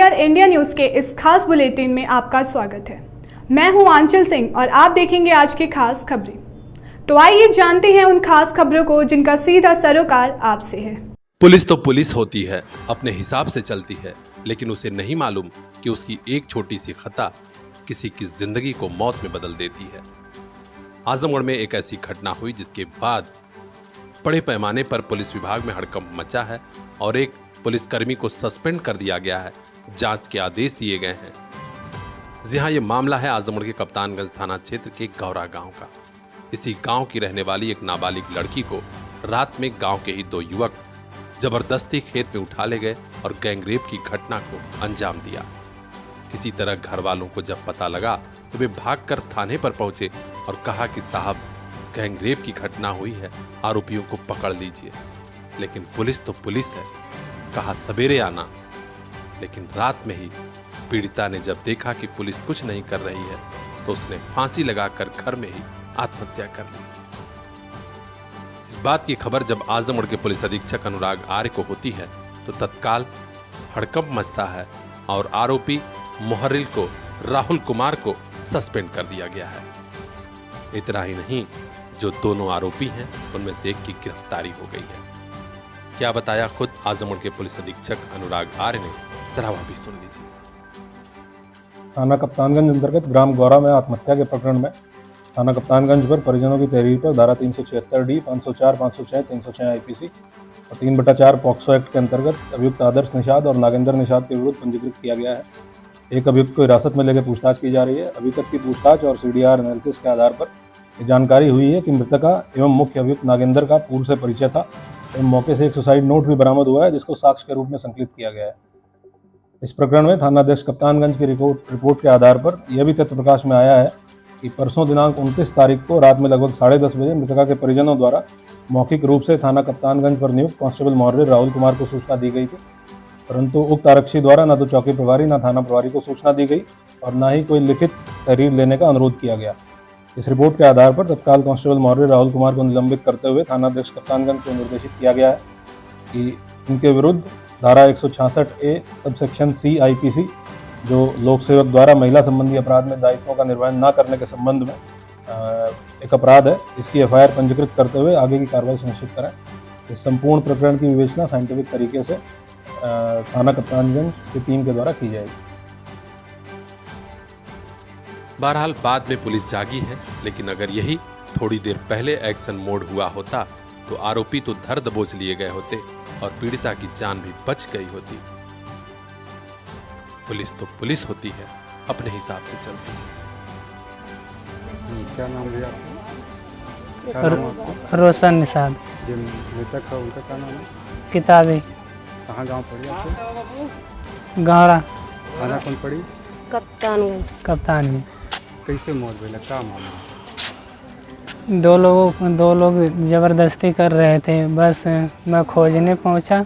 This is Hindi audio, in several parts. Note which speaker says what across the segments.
Speaker 1: पीआर इंडिया न्यूज़ के इस खास बुलेटिन में आपका स्वागत है। मैं हूं आंचल सिंह और आप देखेंगे आज की खास खबरें। तो आइए जानते हैं उन खास खबरों को जिनका सीधा सरोकार आपसे है।
Speaker 2: पुलिस तो पुलिस होती है, अपने हिसाब से चलती है, लेकिन उसे नहीं मालूम कि उसकी एक छोटी सी खता किसी की जिंदगी को मौत में बदल देती है। आजमगढ़ में एक ऐसी घटना हुई जिसके बाद बड़े पैमाने पर पुलिस विभाग में हड़कंप मचा है और एक पुलिसकर्मी को सस्पेंड कर दिया गया है, जांच के आदेश दिए गए हैं। जी हां, ये मामला है आजमगढ़ के कप्तानगंज थाना क्षेत्र के गौरा गांव का। इसी गांव की रहने वाली एक नाबालिग लड़की को रात में गांव के ही दो युवक जबरदस्ती खेत में उठा ले गए और गैंगरेप की घटना को अंजाम दिया। किसी तरह घर वालों को जब पता लगा तो वे भागकर थाने पर पहुंचे और कहा कि साहब, गैंगरेप की घटना हुई है, आरोपियों को पकड़ लीजिए। लेकिन पुलिस तो पुलिस है, कहा सवेरे आना। लेकिन रात में ही पीड़िता ने जब देखा कि पुलिस कुछ नहीं कर रही है तो उसने फांसी लगाकर घर में ही आत्महत्या कर ली। इस बात की खबर जब आजमगढ़ के पुलिस अधीक्षक अनुराग आर्य को होती है तो तत्काल हड़कंप मचता है और आरोपी मोहर्रिल को, राहुल कुमार को सस्पेंड कर दिया गया है। इतना ही नहीं, जो दोनों आरोपी हैं उनमें से एक की गिरफ्तारी हो गई है। क्या बताया खुद आजमगढ़ के पुलिस अधीक्षक अनुराग आर्य ने, जरा वह भी सुन लीजिए।
Speaker 3: थाना कप्तानगंज अंतर्गत ग्राम गौरा में आत्महत्या के प्रकरण में थाना कप्तानगंज पर परिजनों की तहरीर पर धारा 376D, 504, 506, 306 आईपीसी और 3/4 पॉक्सो एक्ट के अंतर्गत अभियुक्त आदर्श निषाद और नागेंद्र निषाद के विरुद्ध पंजीकृत किया गया है। एक अभियुक्त को हिरासत में लेकर पूछताछ की जा रही है। अभी तक की पूछताछ और CDR एनालिसिस के आधार पर ये जानकारी हुई है कि मृतका एवं मुख्य अभियुक्त नागेंद्र का पूर्व से परिचय था एवं मौके से एक सुसाइड नोट भी बरामद हुआ है जिसको साक्ष्य के रूप में संकलित किया गया है। इस प्रकरण में थानाध्यक्ष कप्तानगंज की रिपोर्ट के आधार पर यह भी तथ्य प्रकाश में आया है कि परसों दिनांक 29 तारीख को रात में लगभग 10:30 बजे मृतका के परिजनों द्वारा मौखिक रूप से थाना कप्तानगंज पर नियुक्त कांस्टेबल मोहर्रिल राहुल कुमार को सूचना दी गई थी, परंतु उक्त आरक्षी द्वारा न तो चौकी प्रभारी न थाना प्रभारी को सूचना दी गई और न ही कोई लिखित तहरीर लेने का अनुरोध किया गया। इस रिपोर्ट के आधार पर तत्काल कांस्टेबल मोहर्रिल राहुल कुमार को निलंबित करते हुए थानाध्यक्ष कप्तानगंज को निर्देशित किया गया है कि इनके विरुद्ध धारा 166A सबसेक्शन C आईपीसी, जो लोक सेवक द्वारा महिला संबंधी अपराध में दायित्वों का निर्वहन न करने के संबंध में एक अपराध है, इसकी FIR पंजीकृत करते हुए आगे की कार्रवाई सुनिश्चित करें। इस संपूर्ण प्रकरण की विवेचना साइंटिफिक तरीके से थाना कप्तानगंज की टीम के द्वारा की जाएगी।
Speaker 2: बहरहाल बाद में पुलिस जागी है, लेकिन अगर यही थोड़ी देर पहले एक्शन मोड हुआ होता तो आरोपी तो धर दबोच लिए गए होते और पीड़िता की जान भी बच गई होती। पुलिस तो पुलिस होती है, अपने हिसाब से चलती है।
Speaker 4: क्या नाम लिया आपने?
Speaker 5: रोशन निषाद।
Speaker 4: मृतक का उनका क्या नाम है?
Speaker 5: किताबी।
Speaker 4: कहाँ गांव पड़ी आपको?
Speaker 5: गौरा।
Speaker 4: थाना कौन पड़ी?
Speaker 5: कप्तानगंज।
Speaker 4: कैसे मौत भइल, क्या मामला?
Speaker 5: दो लोग ज़बरदस्ती कर रहे थे। बस मैं खोजने पहुंचा,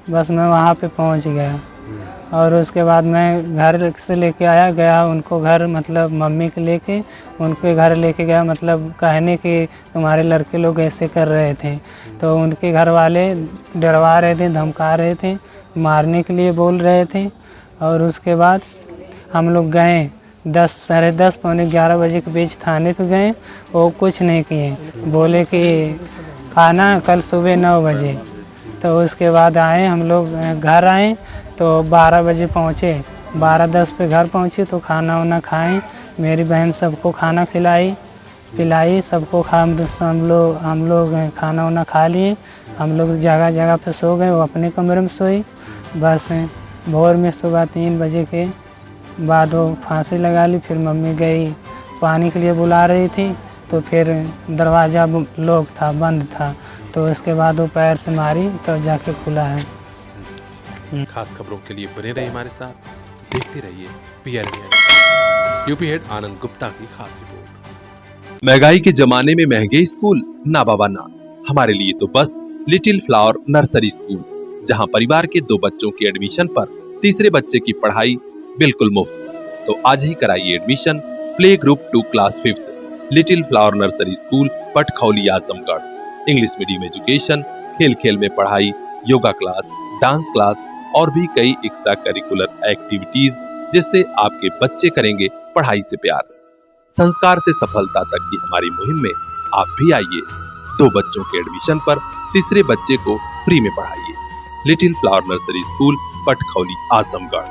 Speaker 5: बस मैं वहां पे पहुंच गया और उसके बाद मैं घर से लेके गया उनको घर, मतलब मम्मी के लेके उनके घर लेके गया, मतलब कहने कि तुम्हारे लड़के लोग ऐसे कर रहे थे। तो उनके घर वाले डरवा रहे थे, धमका रहे थे, मारने के लिए बोल रहे थे। और उसके बाद हम लोग गए 10, साढ़े 10, पौने 11 बजे के बीच थाने पे गए। वो कुछ नहीं किए, बोले कि आना कल सुबह 9 बजे। तो उसके बाद आए, हम लोग घर आए तो 12 बजे पहुँचे। 12:10 पे घर पहुँचे तो खाना वाना खाएं। मेरी बहन सबको खाना पिलाई सबको हम लोग खाना वाना खा लिए। हम लोग जगह जगह पे सो गए, वो अपने कमरे में सोई। बस भोर में सुबह 3 बजे के बाद वो फांसी लगा ली। फिर मम्मी गई, पानी के लिए बुला रही थी तो फिर दरवाज़ा लॉक था, बंद था, तो उसके बाद वो पैर से मारी तो जाके खुला है।
Speaker 2: खास खबरों के लिए बने रहिए हमारे साथ, देखते रहिए पीआर इंडिया। यूपी हेड आनंद गुप्ता की खास रिपोर्ट। महंगाई के जमाने में महंगे स्कूल ना बाबा ना, हमारे लिए तो बस लिटिल फ्लावर नर्सरी स्कूल, जहां परिवार के 2 बच्चों की एडमिशन पर तीसरे बच्चे की पढ़ाई बिल्कुल मुफ्त। तो आज ही कराइए admission play group 2 class 5th little flower nursery school, Patkhauli, Azamgarh. English medium education, खेल खेल में पढ़ाई, योगा क्लास, डांस क्लास, और भी कई एक्स्ट्रा करिकुलर एक्टिविटीज जिससे आपके बच्चे करेंगे पढ़ाई से प्यार। संस्कार से सफलता तक की हमारी मुहिम में आप भी आइए। 2 बच्चों के एडमिशन पर तीसरे बच्चे को फ्री में पढ़ाइए। Little flower nursery school, Patkhauli, Azamgarh.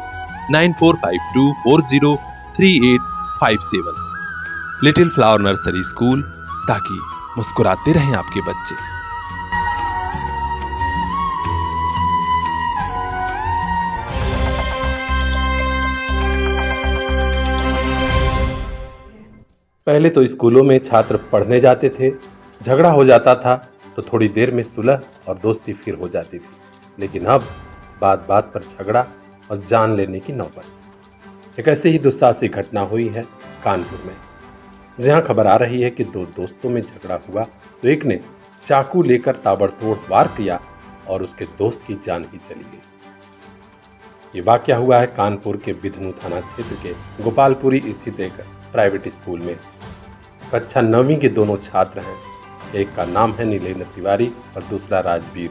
Speaker 2: 9452403857। Little flower nursery school, ताकि मुस्कुराते रहें आपके बच्चे।
Speaker 6: पहले तो स्कूलों में छात्र पढ़ने जाते थे, झगड़ा हो जाता था तो थोड़ी देर में सुलह और दोस्ती फिर हो जाती थी, लेकिन अब बात बात पर झगड़ा और जान लेने की नौबत। एक ऐसी ही दुस्साहसिक घटना हुई है कानपुर में, जहां खबर आ रही है कि 2 दोस्तों में झगड़ा हुआ तो एक ने चाकू लेकर ताबड़तोड़ वार किया और उसके दोस्त की जान ही चली गई। ये वाकया हुआ है कानपुर के बिधनू थाना क्षेत्र के गोपालपुरी स्थित एक प्राइवेट स्कूल में। कक्षा 9वीं के दोनों छात्र हैं, एक का नाम है नीलेंद्र तिवारी और दूसरा राजवीर।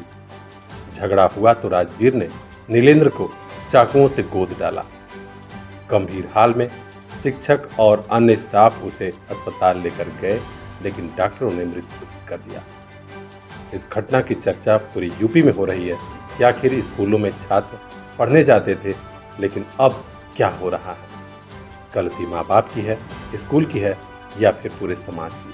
Speaker 6: झगड़ा हुआ तो राजवीर ने नीलेंद्र को चाकुओं से गोद डाला। गंभीर हाल में शिक्षक और अन्य स्टाफ उसे अस्पताल लेकर गए, लेकिन डॉक्टरों ने मृत घोषित कर दिया। इस घटना की चर्चा पूरी यूपी में हो रही है कि आखिर स्कूलों में छात्र पढ़ने जाते थे, लेकिन अब क्या हो रहा है? गलती माँ बाप की है, स्कूल की है, या फिर पूरे समाज की?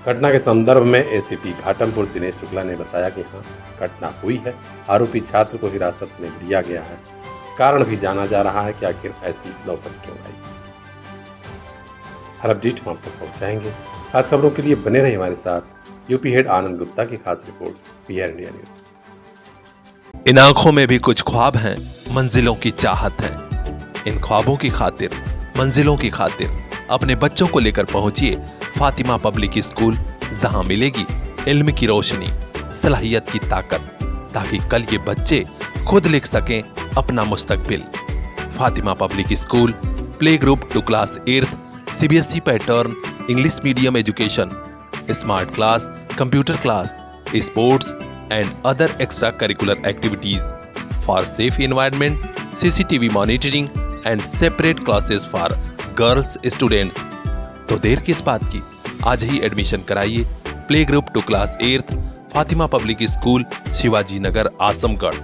Speaker 6: घटना के संदर्भ में एसीपी घाटमपुर दिनेश शुक्ला ने बताया कि हाँ, घटना हुई है। आरोपी छात्र को हिरासत में लिया गया है। कारण भी जाना जा रहा है कि आखिर ऐसी नौबत क्यों आई। हर अपडेट हम आप तक पहुंचाएंगे। खास खबरों के लिए बने रहिए हमारे साथ। यूपी हेड आनंद गुप्ता की खास रिपोर्ट, पीआर इंडिया न्यूज।
Speaker 2: इन आंखों में भी कुछ ख्वाब हैं, मंजिलों की चाहत है। इन ख्वाबों की खातिर, मंजिलों की खातिर अपने बच्चों को लेकर पहुंचिए फातिमा पब्लिक स्कूल, जहां मिलेगी इल्म की रोशनी, सलाहियत की ताकत, ताकि कल ये बच्चे खुद लिख सकें अपना मुस्तकबिल। Fatima public school, play group to class 8th, CBSE pattern, English medium education, smart class, computer class, sports and other extra curricular activities for safe environment, CCTV monitoring and separate classes for girls students. तो देर किस बात की, आज ही एडमिशन कराइए। Play group to class 8th, Fatima public school, Shivaji Nagar, Azamgarh.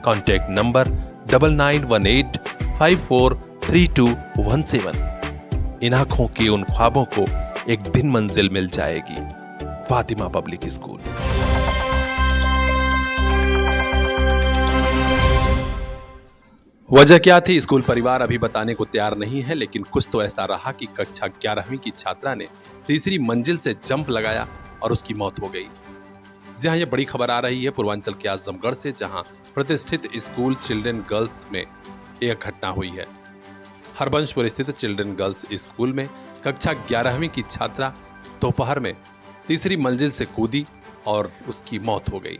Speaker 2: Contact number 9918543217। इन आंखों के उन ख्वाबों को एक दिन मंजिल मिल जाएगी। Fatima public school. वजह क्या थी, स्कूल परिवार अभी बताने को तैयार नहीं है, लेकिन कुछ तो ऐसा रहा कि कक्षा 11वीं की छात्रा ने तीसरी मंजिल से जंप लगाया और उसकी मौत हो गई। जहां यह बड़ी खबर आ रही है पूर्वांचल के आजमगढ़ से, जहां प्रतिष्ठित स्कूल चिल्ड्रन गर्ल्स में एक घटना हुई है। हरबंशपुर स्थित चिल्ड्रन गर्ल्स स्कूल में कक्षा 11वीं की छात्रा दोपहर में तीसरी मंजिल से कूदी और उसकी मौत हो गई।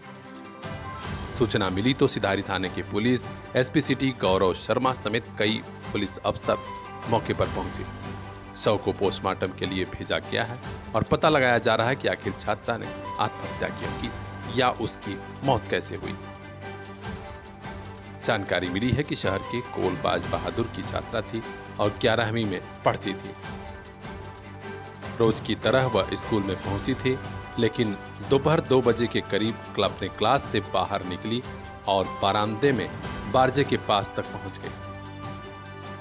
Speaker 2: सूचना मिली तो सिधारी थाने की police, SP city Gaurav Sharma समेत कई पुलिस अफसर मौके पर पहुंचे। शव को पोस्टमार्टम के लिए भेजा गया है और पता लगाया जा रहा है कि आखिर छात्रा ने आत्महत्या क्यों की या उसकी मौत कैसे हुई। जानकारी मिली है कि शहर के कोलबाज बहादुर की छात्रा थी और 11वीं में पढ़ती थी। रोज की तरह वह स्कूल में पहुंची थी, लेकिन दोपहर 2 बजे के करीब अपने क्लास से बाहर निकली और बरामदे में बारजे के पास तक पहुंच गई।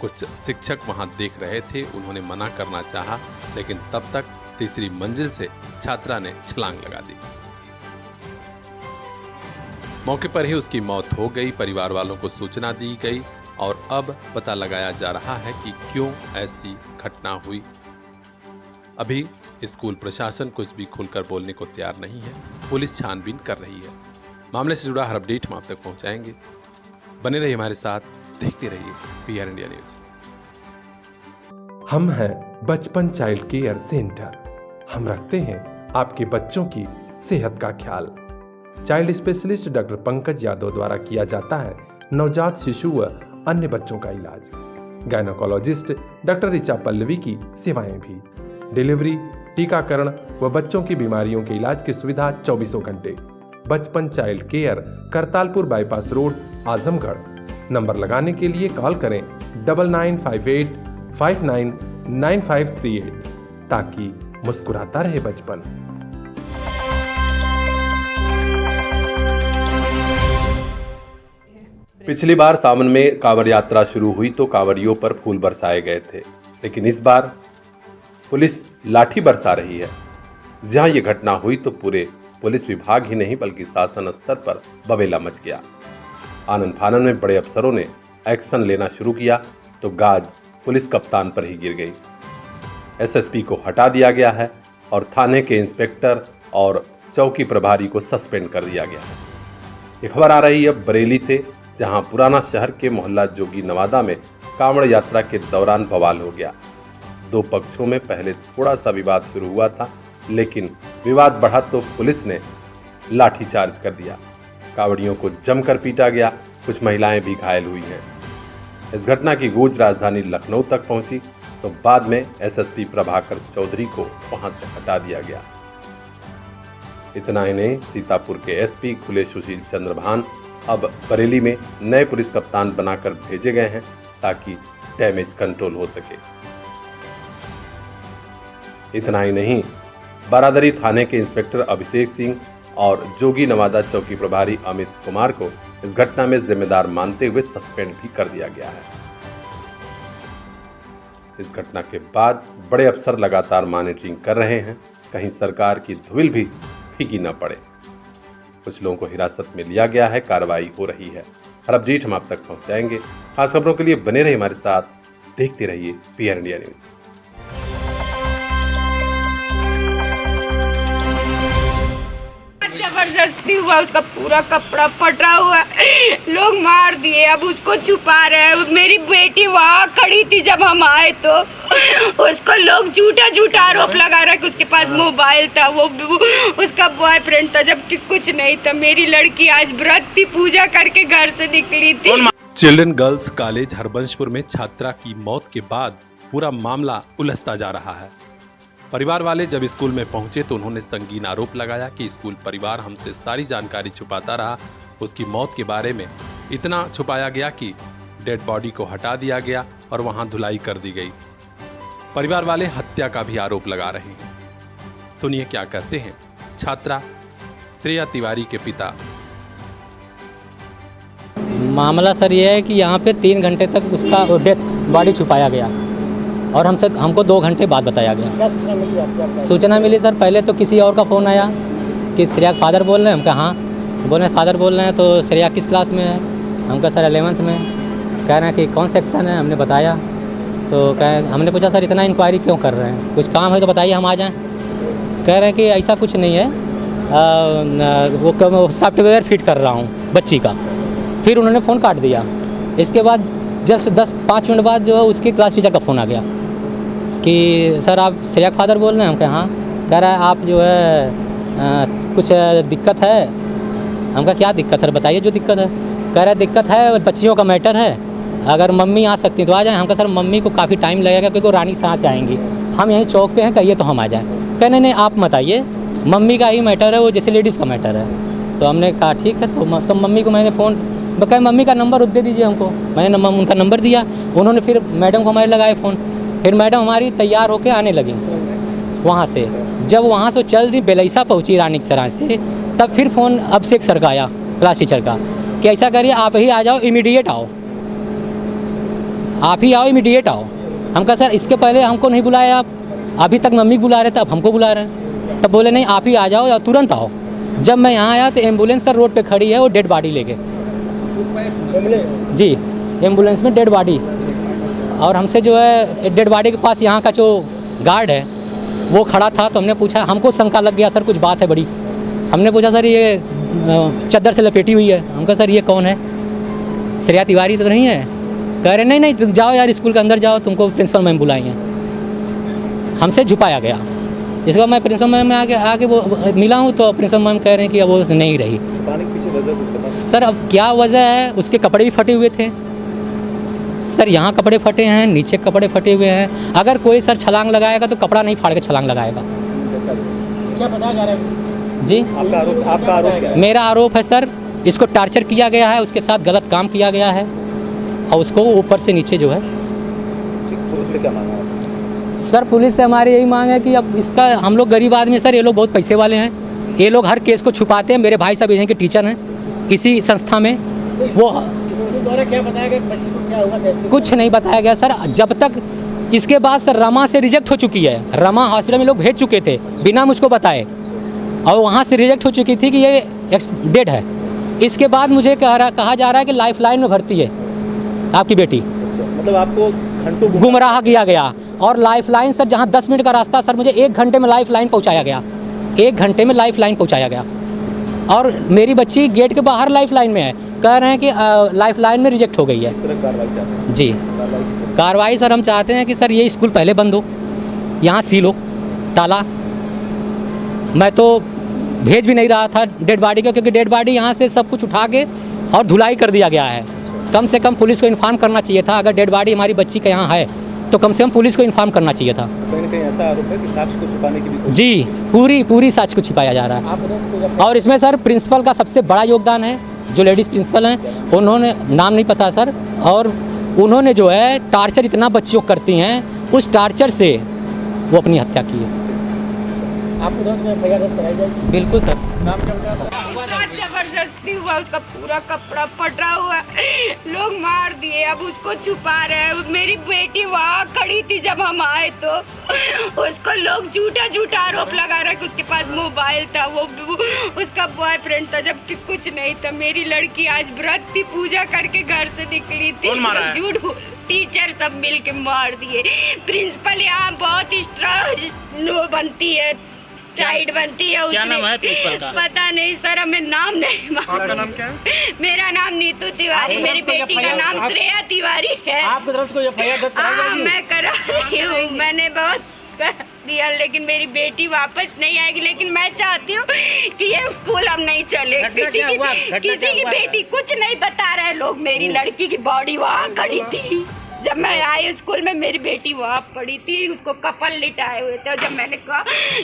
Speaker 2: कुछ शिक्षक वहां देख रहे थे, उन्होंने मना करना चाहा, लेकिन तब तक तीसरी मंजिल से छात्रा ने छलांग लगा दी। मौके पर ही उसकी मौत हो गई। परिवार वालों को सूचना दी गई और अब पता लगाया जा रहा है कि क्यों ऐसी घटना हुई। अभी स्कूल प्रशासन कुछ भी खुलकर बोलने को तैयार नहीं है। पुलिस छानबीन कर रही है। मामले से जुड़ा हर अपडेट हम आप तक पहुंचाएंगे। बने रहिए हमारे साथ, देखते रहिए पीआर इंडिया न्यूज।
Speaker 6: हम हैं बचपन चाइल्ड केयर सेंटर। हम रखते हैं आपके बच्चों की सेहत का ख्याल। Child specialist doctor Pankaj Yadav द्वारा किया जाता है नवजात शिशु व अन्य बच्चों का इलाज। गायनोकोलॉजिस्ट डॉक्टर ऋचा पल्लवी की सेवाएं भी। डिलीवरी, टीकाकरण व बच्चों की बीमारियों के इलाज की सुविधा 24 घंटे। बचपन child care, Kartalpur bypass road, Azamgarh. Number लगाने के लिए कॉल करें 9958599538 ताकि मुस्कुराता रहे बचपन। पिछली बार सावन में कांवड़ यात्रा शुरू हुई तो कांवड़ियों पर फूल बरसाए गए थे, लेकिन इस बार पुलिस लाठी बरसा रही है। जहां ये घटना हुई तो पूरे पुलिस विभाग ही नहीं बल्कि शासन स्तर पर बवेला मच गया। आनन फानन में बड़े अफसरों ने एक्शन लेना शुरू किया तो गाज पुलिस कप्तान पर ही गिर गई। एसएसपी को हटा दिया गया है और थाने के इंस्पेक्टर और चौकी प्रभारी को सस्पेंड कर दिया गया है। ये खबर आ रही है बरेली से, जहां पुराना शहर के मोहल्ला जोगी नवादा में कांवड़ यात्रा के दौरान बवाल हो गया। दो पक्षों में पहले थोड़ा सा विवाद शुरू हुआ था, लेकिन विवाद बढ़ा तो पुलिस ने लाठीचार्ज कर दिया। कांवड़ियों को जमकर पीटा गया, कुछ महिलाएं भी घायल हुई हैं। इस घटना की गूंज राजधानी लखनऊ तक पहुंची तो बाद में एसएसपी प्रभाकर चौधरी को वहां से हटा दिया गया। इतना ही नहीं, सीतापुर के एसपी खुले सुशील चंद्र भान अब बरेली में नए पुलिस कप्तान बनाकर भेजे गए हैं ताकि डैमेज कंट्रोल हो सके। इतना ही नहीं, बारादरी थाने के इंस्पेक्टर अभिषेक सिंह और जोगी नवादा चौकी प्रभारी अमित कुमार को इस घटना में जिम्मेदार मानते हुए सस्पेंड भी कर दिया गया है। इस घटना के बाद बड़े अफसर लगातार मॉनिटरिंग कर रहे हैं, कहीं सरकार की धूल भी फीकी न पड़े। कुछ लोगों को हिरासत में लिया गया है, कार्रवाई हो रही है। हर अपडेट हम आप तक पहुंचाएंगे। खास खबरों के लिए बने रहिए हमारे साथ, देखते रहिए पीआर इंडिया न्यूज।
Speaker 7: जबरदस्ती हुआ, उसका पूरा कपड़ा फटा हुआ, लोग मार दिए, अब उसको छुपा रहे हैं। मेरी बेटी वहाँ खड़ी थी जब हम आए तो उसको लोग झूठा आरोप लगा रहा कि उसके पास मोबाइल था, वो उसका बॉयफ्रेंड था, जबकि कुछ नहीं था। मेरी लड़की आज व्रत थी, पूजा करके घर से निकली थी।
Speaker 2: चिल्ड्रन गर्ल्स कॉलेज हरबंशपुर में छात्रा की मौत के बाद पूरा मामला उलझता जा रहा है। परिवार वाले जब स्कूल में पहुंचे तो उन्होंने संगीन आरोप लगाया कि स्कूल परिवार हमसे सारी जानकारी छुपाता रहा। उसकी मौत के बारे में इतना छुपाया गया कि डेड बॉडी को हटा दिया गया और वहां धुलाई कर दी गई। परिवार वाले हत्या का भी आरोप लगा रहे हैं। सुनिए क्या कहते हैं छात्रा श्रेया तिवारी के पिता।
Speaker 8: मामला सर ये है कि यहाँ पे 3 घंटे तक उसका डेथ बॉडी छुपाया गया और हमको 2 घंटे बाद बताया गया। सूचना मिली सर, पहले तो किसी और का फ़ोन आया कि श्रेया फादर बोल रहे हैं। हम कहा हाँ, बोले फादर बोल रहे हैं। तो श्रेया किस क्लास में है? हम कहा सर 11th में। कह रहे हैं कि कौन सेक्शन है? हमने बताया। तो हमने पूछा सर इतना इंक्वायरी क्यों कर रहे हैं, कुछ काम है तो बताइए हम आ जाएँ। कह रहे हैं कि ऐसा कुछ नहीं है, वो सॉफ्टवेयर फिट कर रहा हूँ बच्ची का। फिर उन्होंने फ़ोन काट दिया। इसके बाद जस्ट 10-5 मिनट बाद जो है उसके क्लास टीचर का फ़ोन आ गया कि सर आप श्रेया फादर बोल रहे हैं? हम कहा हाँ। कह रहा है आप जो है कुछ दिक्कत है? हम कहा क्या दिक्कत है बताइए जो दिक्कत है। कह रहा है दिक्कत है, बच्चियों का मैटर है, अगर मम्मी आ सकती तो आ जाएं। हम कहा सर मम्मी को काफ़ी टाइम लगेगा क्योंकि वो रानी सराय से आएंगी, हम यहीं चौक पे हैं, कहिए तो हम आ जाएँ। कहने नहीं आप मत आइए, मम्मी का ही मैटर है, वो जैसे लेडीज़ का मैटर है। तो हमने कहा ठीक है। तो मम्मी को मैंने फ़ोन कहा मम्मी का नंबर दे दीजिए हमको। मैंने उनका नंबर दिया, उन्होंने फिर मैडम को हमारे लगाए फ़ोन। फिर मैडम हमारी तैयार होकर आने लगी वहाँ से। जब वहाँ से चल दी बेलैसा पहुँची रानी सराय से, तब फिर फ़ोन अभिषेक सर का आया क्लास टीचर का कि ऐसा करिए आप ही आ जाओ, इमीडिएट आओ, आप ही आओ, इमीडिएट आओ। हम कहा सर इसके पहले हमको नहीं बुलाया आप, अभी तक मम्मी बुला रहे थे, अब हमको बुला रहे हैं। तब बोले नहीं आप ही आ जाओ या तुरंत आओ। जब मैं यहाँ आया तो एम्बुलेंस सर रोड पे खड़ी है, वो डेड बॉडी लेके जी, एम्बुलेंस में डेड बॉडी। और हमसे जो है डेड बॉडी के पास यहाँ का जो गार्ड है वो खड़ा था। तो हमने पूछा, हमको शंका लग गया सर कुछ बात है बड़ी। हमने पूछा सर ये चद्दर से लपेटी हुई है। हम कहा सर ये कौन है? श्रेया तिवारी तो नहीं है? कह रहे नहीं जाओ यार स्कूल के अंदर जाओ, तुमको प्रिंसिपल मैम बुलाई हैं। हमसे झुपाया गया। इसके बाद मैं प्रिंसिपल मैम में आके वो मिला हूँ तो प्रिंसिपल मैम कह रहे हैं कि अब वो नहीं रही। सर अब क्या वजह है, उसके कपड़े भी फटे हुए थे सर, यहाँ कपड़े फटे हैं, नीचे कपड़े फटे हुए हैं। अगर कोई सर छलांग लगाएगा तो कपड़ा नहीं फाड़ के छलांग लगाएगा। क्या बताया जा रहा है? जी
Speaker 9: आपका आरोप क्या है?
Speaker 8: मेरा आरोप है सर, इसको टार्चर किया गया है, उसके साथ गलत काम किया गया है और उसको ऊपर से नीचे जो है।
Speaker 9: पुलिस से क्या मांगा है?
Speaker 8: सर पुलिस से हमारी यही मांग है कि अब इसका, हम लोग गरीब आदमी सर, ये लोग बहुत पैसे वाले हैं, ये लोग हर केस को छुपाते हैं। मेरे भाई साहब यहीं के टीचर हैं किसी संस्था में, वो
Speaker 9: क्या बताया गया, बच्चे को क्या हुआ, कैसे?
Speaker 8: कुछ नहीं बताया गया सर। जब तक इसके बाद सर रमा से रिजेक्ट हो चुकी है, रमा हॉस्पिटल में लोग भेज चुके थे बिना मुझको बताए, और वहाँ से रिजेक्ट हो चुकी थी कि ये डेड है। इसके बाद मुझे कहा जा रहा है कि लाइफ लाइन में भर्ती है आपकी बेटी।
Speaker 9: मतलब आपको घंटों
Speaker 8: गुमराह किया गया, और लाइफ लाइन सर जहाँ 10 मिनट का रास्ता सर मुझे 1 घंटे में लाइफ लाइन पहुँचाया गया, 1 घंटे में लाइफ लाइन पहुँचाया गया। और मेरी बच्ची गेट के बाहर लाइफ लाइन में है, कह रहे हैं कि लाइफ लाइन में रिजेक्ट हो गई है।
Speaker 9: इस तरह कार्रवाई चाहते हैं?
Speaker 8: जी कार्रवाई सर हम चाहते हैं कि सर ये स्कूल पहले बंद हो, यहाँ सील हो ताला। मैं तो भेज भी नहीं रहा था डेड बॉडी को, क्योंकि डेड बॉडी यहाँ से सब कुछ उठा के और धुलाई कर दिया गया है। कम से कम पुलिस को इन्फॉर्म करना चाहिए था, अगर डेड बॉडी हमारी बच्ची के यहाँ है तो कम से कम पुलिस को इन्फॉर्म करना चाहिए था।
Speaker 9: कहीं न कहीं ऐसा आरोप है कि साक्ष्य को छुपाने की भी कोशिश?
Speaker 8: जी पूरी साक्ष्य को छिपाया जा रहा है। और इसमें सर प्रिंसिपल का सबसे बड़ा योगदान है, जो लेडीज़ प्रिंसिपल हैं, उन्होंने, नाम नहीं पता सर, और उन्होंने जो है टार्चर इतना बच्चियों को करती हैं, उस टार्चर से वो अपनी हत्या की है।
Speaker 9: आपको एफआईआर दर्ज कराई जाएगी?
Speaker 8: बिल्कुल सर।
Speaker 9: नाम क्या बताया?
Speaker 7: जबरदस्ती हुआ, उसका पूरा कपड़ा फटा हुआ, लोग मार दिए, अब उसको छुपा रहे हैं। मेरी बेटी वहाँ खड़ी थी जब हम आए तो उसको लोग झूठा आरोप लगा रहे कि उसके पास मोबाइल था, वो उसका बॉयफ्रेंड था, जबकि कुछ नहीं था। मेरी लड़की आज व्रत थी, पूजा करके घर से निकली थी, झूठ टीचर सब मिल के मार दिए। प्रिंसिपल यहाँ बहुत स्ट्रॉन्ग बनती है, टाइट बनती है। क्या नाम है प्रिंसिपल का? पता नहीं सर, हमें नाम नहीं मालूम।
Speaker 9: आपका नाम क्या है?
Speaker 7: मेरा नाम नीतू तिवारी, मेरी बेटी का नाम श्रेया तिवारी है।
Speaker 9: आपकी तरफ से कोई एफआईआर दर्ज कराई जाएगी?
Speaker 7: मैं करा रही हूँ, मैंने बहुत कर दिया, लेकिन मेरी बेटी वापस नहीं आएगी। लेकिन मैं चाहती हूँ कि ये स्कूल अब नहीं चले। किसी की बेटी कुछ नहीं बता रहे लोग। मेरी लड़की की बॉडी वहाँ खड़ी थी, जब मैं आई स्कूल में मेरी बेटी वहाँ पड़ी थी, उसको कपल लिटाए हुए थे। जब मैंने कहा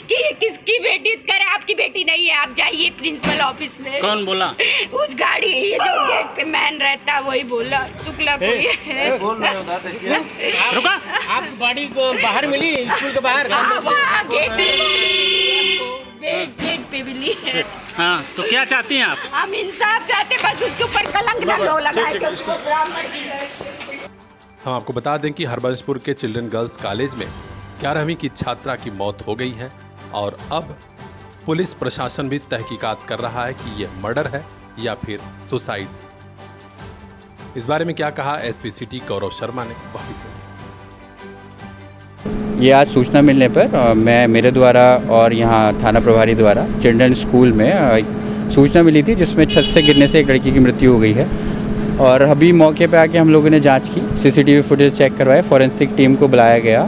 Speaker 7: कि किसकी बेटी, करे आपकी बेटी नहीं है, आप जाइए प्रिंसिपल ऑफिस में। कौन बोला? उस गाड़ी जो गेट पे मैन रहता है वही बोला, शुक्ला कोई है।
Speaker 9: रुका, आप बॉडी को बाहर मिली स्कूल के बाहर?
Speaker 7: गेट पे मिली है।
Speaker 10: हाँ, तो क्या चाहती हैं आप?
Speaker 7: हम इंसाफ चाहते, बस उसके ऊपर कलंक न लो लगाए के उसको ब्राह्मण की है।
Speaker 2: हम आपको बता दें कि हरबंशपुर के चिल्ड्रन गर्ल्स कॉलेज में 11वीं की छात्रा की मौत हो गई है, और अब पुलिस प्रशासन भी तहकीकात कर रहा है कि यह मर्डर है या फिर सुसाइड। इस बारे में क्या कहा एसपी सिटी गौरव शर्मा ने, वह भी सुनिए।
Speaker 11: ये आज सूचना मिलने पर मैं मेरे द्वारा और यहाँ थाना प्रभारी द्वारा चिल्ड्रन स्कूल में सूचना मिली थी, जिसमें छत से गिरने से एक लड़की की मृत्यु हो गई है। और अभी मौके पे आके हम लोगों ने जांच की, सीसीटीवी फुटेज चेक करवाए, फॉरेंसिक टीम को बुलाया गया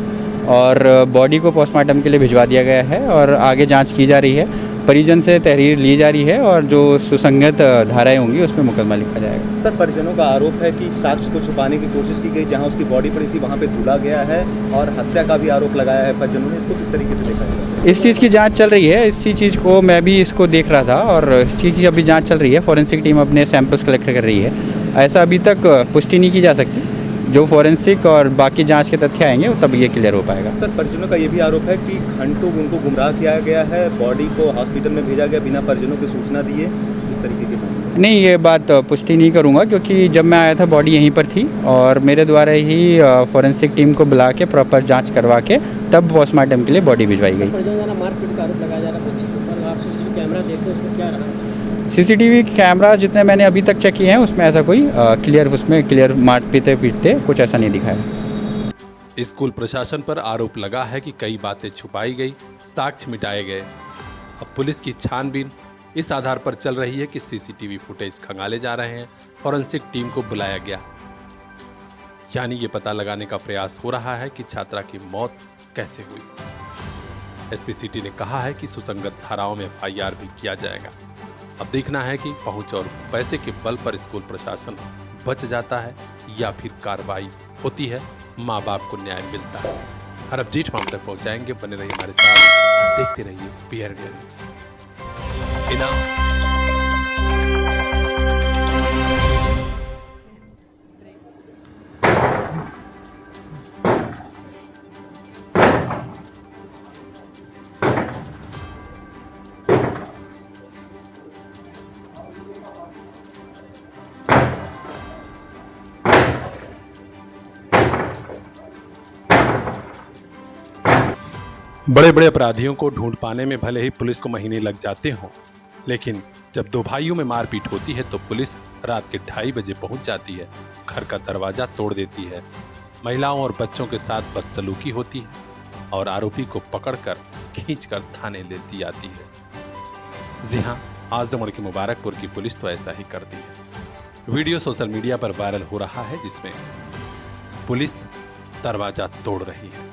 Speaker 11: और बॉडी को पोस्टमार्टम के लिए भिजवा दिया गया है और आगे जांच की जा रही है। परिजन से तहरीर ली जा रही है और जो सुसंगत धाराएं होंगी उसमें मुकदमा लिखा जाएगा।
Speaker 9: सर, परिजनों का आरोप है कि साक्ष्य को छुपाने की कोशिश की गई, जहां उसकी बॉडी पड़ी थी वहां पे धुला गया है, और हत्या का भी आरोप लगाया है परिजनों ने। इसको किस तरीके से देखा जाएगा?
Speaker 11: इस चीज़ की जांच चल रही है, इसी चीज़ को मैं भी इसको देख रहा था और इसी की अभी जांच चल रही है। फॉरेंसिक टीम अपने सैंपल्स कलेक्ट कर रही है। ऐसा अभी तक पुष्टि नहीं की जा सकती, जो फॉरेंसिक और बाकी जांच के तथ्य आएंगे तब ये क्लियर हो पाएगा।
Speaker 9: सर, परिजनों का ये भी आरोप है कि घंटों उनको गुमराह किया गया है, बॉडी को हॉस्पिटल में भेजा गया बिना परिजनों की सूचना दिए, इस तरीके की बात।
Speaker 11: नहीं, ये बात पुष्टि नहीं करूंगा, क्योंकि जब मैं आया था बॉडी यहीं पर थी और मेरे द्वारा ही फॉरेंसिक टीम को बुला के प्रॉपर जाँच करवा के तब पोस्टमार्टम के लिए बॉडी भिजवाई गई।
Speaker 9: मारपीट का आरोप लगाया जा रहा है बच्चे के ऊपर, आप सीसीटीवी कैमरा देखते हो, उसमें क्या रहा?
Speaker 11: सीसीटीवी कैमरा जितने मैंने अभी तक चेक किए हैं उसमें ऐसा कोई क्लियर मार पीते कुछ ऐसा नहीं दिखा है।
Speaker 2: स्कूल प्रशासन पर आरोप लगा है कि कई बातें छुपाई गई, साक्ष्य मिटाए गए। अब पुलिस की छानबीन इस आधार पर चल रही है कि सीसीटीवी फुटेज खंगाले जा रहे हैं, फॉरेंसिक टीम को बुलाया गया, यानी ये पता लगाने का प्रयास हो रहा है कि छात्रा की मौत कैसे हुई। एसपी सिटी ने कहा है कि सुसंगत धाराओं में एफआईआर भी किया जाएगा। अब देखना है कि पहुंच और पैसे के बल पर स्कूल प्रशासन बच जाता है या फिर कार्रवाई होती है, माँ बाप को न्याय मिलता है। हर अपडेट हम तक पहुंचाएंगे, बने रहिए हमारे साथ, देखते रहिए PRN। इनाफ। बड़े बड़े अपराधियों को ढूंढ पाने में भले ही पुलिस को महीने लग जाते हों, लेकिन जब दो भाइयों में मारपीट होती है तो पुलिस रात के 2:30 बजे पहुंच जाती है, घर का दरवाजा तोड़ देती है, महिलाओं और बच्चों के साथ बदसलूकी होती है और आरोपी को पकड़कर खींचकर थाने लेती आती है। जी हां, आजमगढ़ की मुबारकपुर की पुलिस तो ऐसा ही करती है। वीडियो सोशल मीडिया पर वायरल हो रहा है जिसमें पुलिस दरवाजा तोड़ रही है।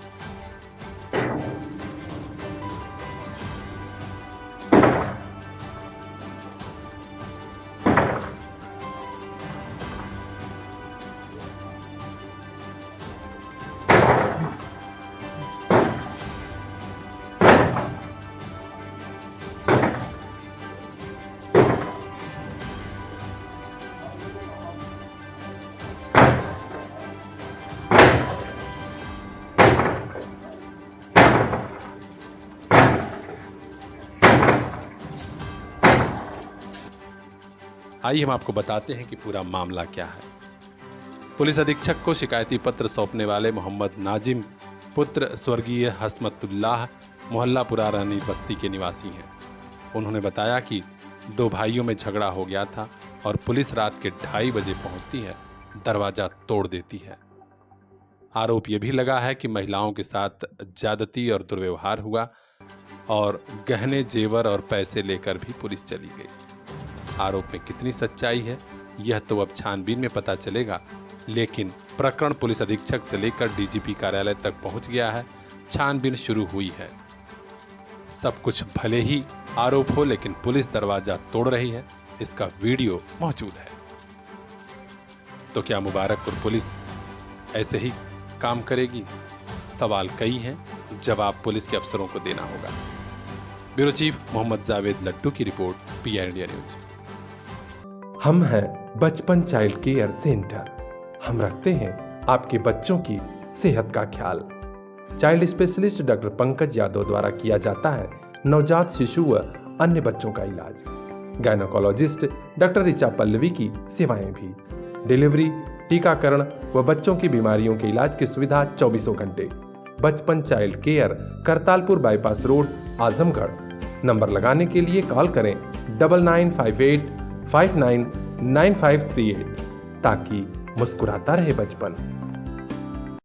Speaker 2: आइए हम आपको बताते हैं कि पूरा मामला क्या है। पुलिस अधीक्षक को शिकायती पत्र सौंपने वाले मोहम्मद नाजिम पुत्र स्वर्गीय हसमतुल्लाह मोहल्ला पुरानी बस्ती के निवासी हैं। उन्होंने बताया कि दो भाइयों में झगड़ा हो गया था और पुलिस रात के 2:30 बजे पहुंचती है, दरवाजा तोड़ देती है। आरोप यह भी लगा है कि महिलाओं के साथ ज्यादती और दुर्व्यवहार हुआ और गहने जेवर और पैसे लेकर भी पुलिस चली गई। आरोप में कितनी सच्चाई है यह तो अब छानबीन में पता चलेगा, लेकिन प्रकरण पुलिस अधीक्षक से लेकर डीजीपी कार्यालय तक पहुंच गया है, छानबीन शुरू हुई है। सब कुछ भले ही आरोप हो, लेकिन पुलिस दरवाजा तोड़ रही है, इसका वीडियो मौजूद है। तो क्या मुबारकपुर पुलिस ऐसे ही काम करेगी? सवाल कई हैं, जवाब पुलिस के अफसरों को देना होगा। ब्यूरो चीफ मोहम्मद जावेद लट्टू की रिपोर्ट, PI इंडिया न्यूज।
Speaker 6: हम हैं बचपन चाइल्ड केयर सेंटर। हम रखते हैं आपके बच्चों की सेहत का ख्याल। Child specialist doctor Pankaj Yadav द्वारा किया जाता है नवजात शिशु व अन्य बच्चों का इलाज। गायनोकोलॉजिस्ट डॉक्टर ऋचा पल्लवी की सेवाएं भी। डिलीवरी, टीकाकरण व बच्चों की बीमारियों के इलाज की सुविधा 24 घंटे। बचपन child care, Kartalpur bypass road, Azamgarh. Number लगाने के लिए कॉल करें 9958599538 ताकि मुस्कुराता रहे बचपन।